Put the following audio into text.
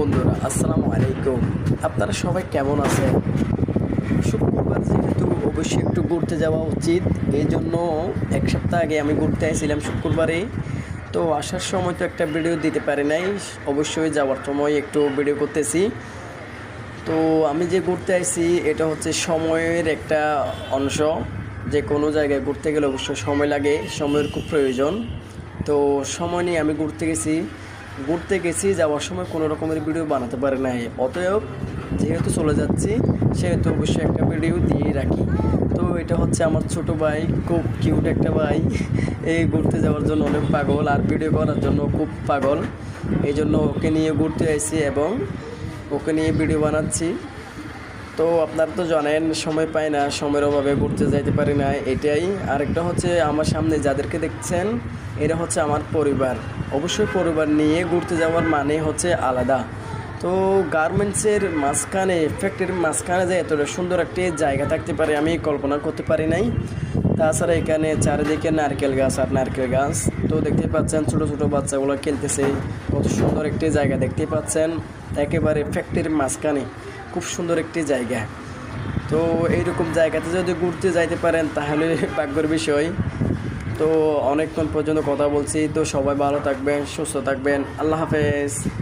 বন্ধুরা, আসসালামু আলাইকুম। আপনারা সবাই কেমন আছেন? শুক্রবার যেহেতু অবশ্যই একটু ঘুরতে যাওয়া উচিত। এই জন্য এক সপ্তাহ আগে আমি ঘুরতে আসছিলাম শুক্রবারে। তো আসার সময় তো একটা ভিডিও দিতে পারি নাই, অবশ্যই যাওয়ার সময় একটু ভিডিও করতেছি। তো আমি যে ঘুরতে আসছি এটা হচ্ছে সময়ের একটা অংশ। যে কোনো জায়গায় ঘুরতে গেলে অবশ্যই সময় লাগে, সময়ের খুব প্রয়োজন। তো সময় নিয়ে আমি ঘুরতে গেছি যাওয়ার সময় কোনো রকমের ভিডিও বানাতে পারি নাই। অতএব যেহেতু চলে যাচ্ছি সেহেতু অবশ্যই একটা ভিডিও দিয়ে রাখি। তো এটা হচ্ছে আমার ছোট ভাই, খুব কিউট একটা ভাই। এই ঘুরতে যাওয়ার জন্য অনেক পাগল আর ভিডিও করার জন্য খুব পাগল। এই জন্য ওকে নিয়ে ঘুরতে আসছি এবং ওকে নিয়ে ভিডিও বানাচ্ছি। তো আপনারা তো জানেন সময় পাই না, সময়ের অভাবে ঘুরতে যাইতে পারি না, এটাই। আরেকটা হচ্ছে আমার সামনে যাদেরকে দেখছেন এরা হচ্ছে আমার পরিবার। অবশ্যই পরিবার নিয়ে ঘুরতে যাওয়ার মানে হচ্ছে আলাদা। তো গার্মেন্টসের মাঝখানে, ফ্যাক্টরির মাঝখানে যে এতটা সুন্দর একটি জায়গা থাকতে পারে আমি কল্পনা করতে পারি নাই। তাছাড়া এখানে চারিদিকে নারকেল গাছ আর নারকেল গাছ। তো দেখতে পাচ্ছেন ছোটো ছোটো বাচ্চাগুলো খেলতেছে। কত সুন্দর একটি জায়গা দেখতে পাচ্ছেন, একেবারে ফ্যাক্টরির মাঝখানে। খুব সুন্দর একটি জায়গা। তো এইরকম জায়গাতে যদি ঘুরতে যাইতে পারেন তাহলে ভাগ্যের বিষয়। তো অনেকক্ষণ পর্যন্ত কথা বলছি, তো সবাই ভালো থাকবেন, সুস্থ থাকবেন। আল্লাহ হাফেজ।